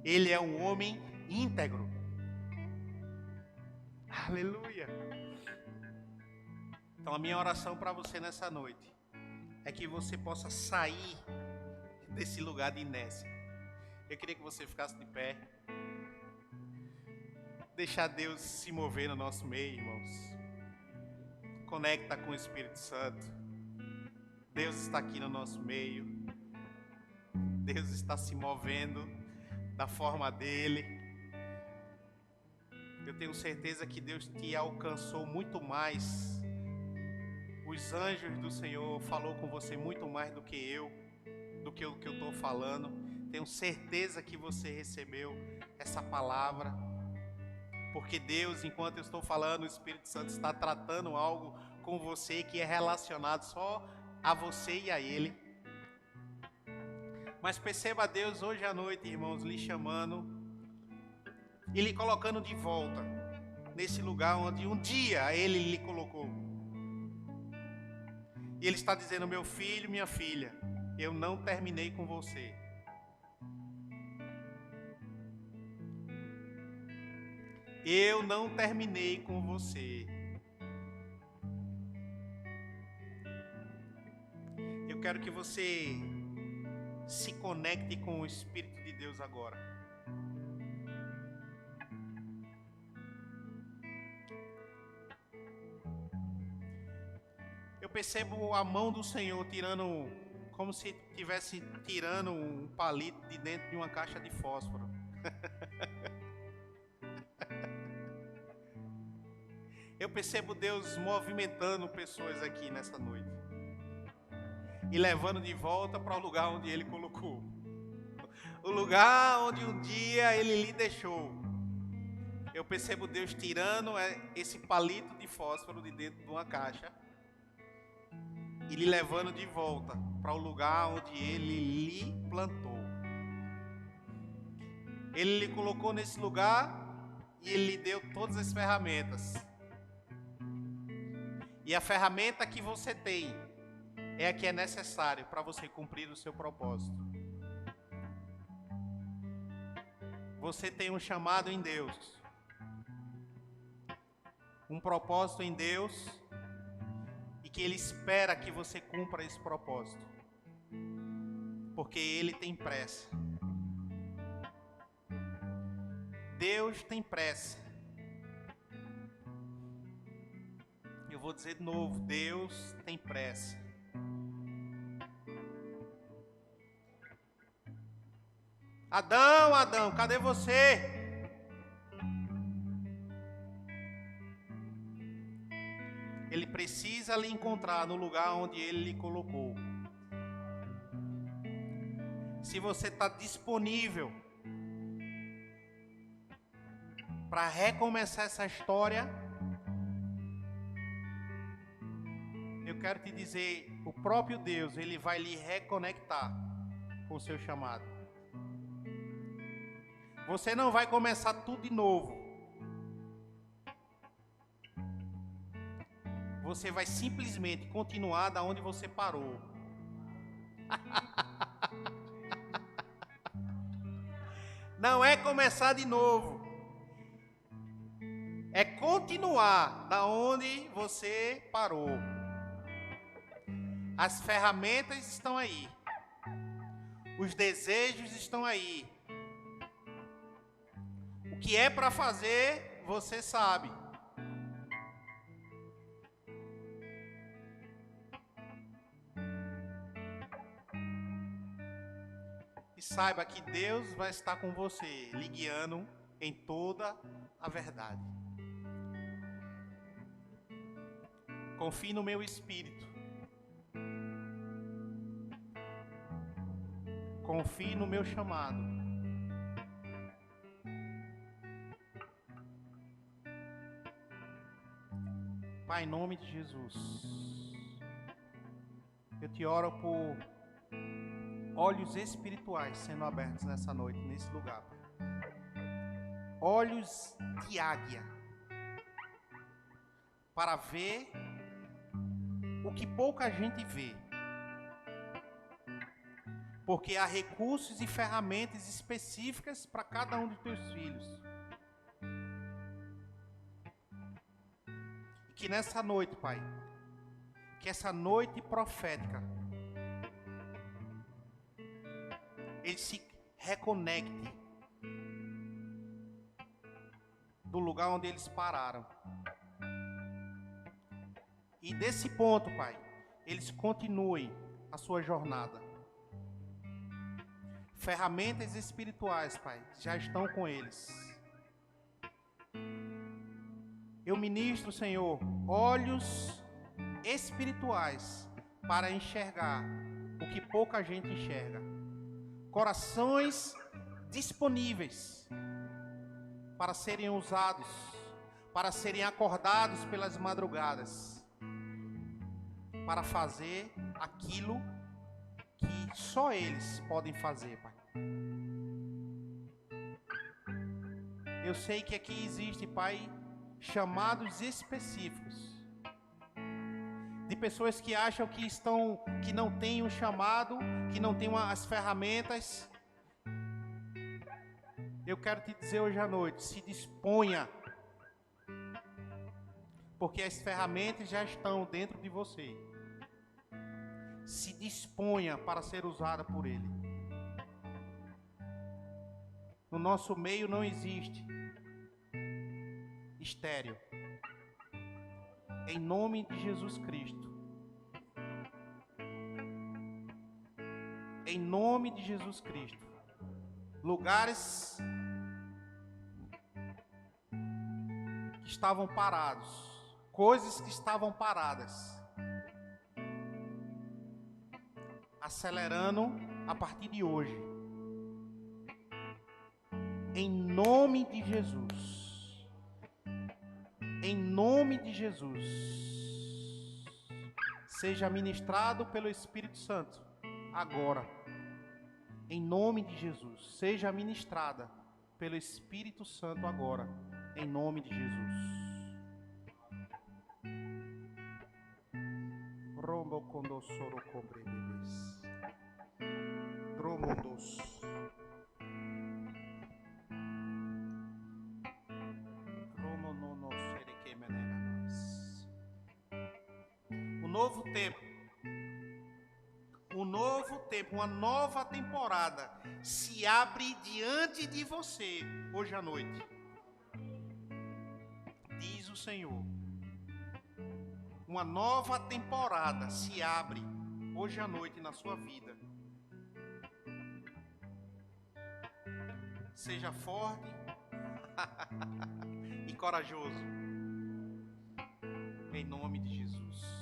Ele é um homem íntegro. Aleluia. Então a minha oração para você nessa noite é que você possa sair desse lugar de inércia. Eu queria que você ficasse de pé. Deixar Deus se mover no nosso meio, irmãos. Conecta com o Espírito Santo. Deus está aqui no nosso meio. Deus está se movendo da forma dele. Eu tenho certeza que Deus te alcançou muito mais. Os anjos do Senhor falou com você muito mais do que eu, do que o que eu estou falando. Tenho certeza que você recebeu essa palavra. Porque Deus, enquanto eu estou falando, o Espírito Santo está tratando algo com você que é relacionado só a você e a Ele. Mas perceba Deus hoje à noite, irmãos, lhe chamando e lhe colocando de volta nesse lugar onde um dia Ele lhe colocou. E Ele está dizendo, meu filho, minha filha, eu não terminei com você. Eu não terminei com você. Eu quero que você se conecte com o Espírito de Deus agora. Eu percebo a mão do Senhor tirando, como se estivesse tirando um palito de dentro de uma caixa de fósforo. Eu percebo Deus movimentando pessoas aqui nessa noite e levando de volta para o lugar onde Ele colocou, o lugar onde um dia Ele lhe deixou. Eu percebo Deus tirando esse palito de fósforo de dentro de uma caixa e lhe levando de volta para o lugar onde Ele lhe plantou. Ele lhe colocou nesse lugar e Ele lhe deu todas as ferramentas. E a ferramenta que você tem é a que é necessária para você cumprir o seu propósito. Você tem um chamado em Deus, um propósito em Deus, e que Ele espera que você cumpra esse propósito, porque Ele tem pressa. Deus tem pressa. Eu vou dizer de novo, Deus tem pressa. Adão, Adão, cadê você? Ele precisa lhe encontrar no lugar onde Ele lhe colocou. Se você está disponível para recomeçar essa história, eu quero te dizer, o próprio Deus, Ele vai lhe reconectar com o seu chamado. Você não vai começar tudo de novo. Você vai simplesmente continuar da onde você parou. Não é começar de novo. É continuar da onde você parou. As ferramentas estão aí. Os desejos estão aí. O que é para fazer, você sabe. E saiba que Deus vai estar com você, lhe guiando em toda a verdade. Confie no meu Espírito. Confie no meu chamado. Pai, em nome de Jesus, eu te oro por olhos espirituais sendo abertos nessa noite, nesse lugar, Pai. Olhos de águia, para ver o que pouca gente vê. Porque há recursos e ferramentas específicas para cada um dos teus filhos. E que nessa noite, Pai, que essa noite profética, ele se reconecte do lugar onde eles pararam. E desse ponto, Pai, eles continuem a sua jornada. Ferramentas espirituais, Pai, já estão com eles. Eu ministro, Senhor, olhos espirituais para enxergar o que pouca gente enxerga. Corações disponíveis para serem usados, para serem acordados pelas madrugadas, para fazer aquilo que só eles podem fazer, Pai. Eu sei que aqui existe, Pai, chamados específicos de pessoas que acham que não têm um chamado, que não têm as ferramentas. Eu quero te dizer hoje à noite, se disponha, porque as ferramentas já estão dentro de você. Se disponha para ser usada por Ele. No nosso meio não existe estéril. Em nome de Jesus Cristo, em nome de Jesus Cristo. Lugares que estavam parados, coisas que estavam paradas, acelerando a partir de hoje, em nome de Jesus, em nome de Jesus, seja ministrado pelo Espírito Santo agora, em nome de Jesus, seja ministrada pelo Espírito Santo agora, em nome de Jesus. Rombo condosoro cobre bebês. Dromondos. Um novo tempo, uma nova temporada se abre diante de você hoje à noite. Diz o Senhor. Uma nova temporada se abre hoje à noite na sua vida. Seja forte e corajoso. Em nome de Jesus.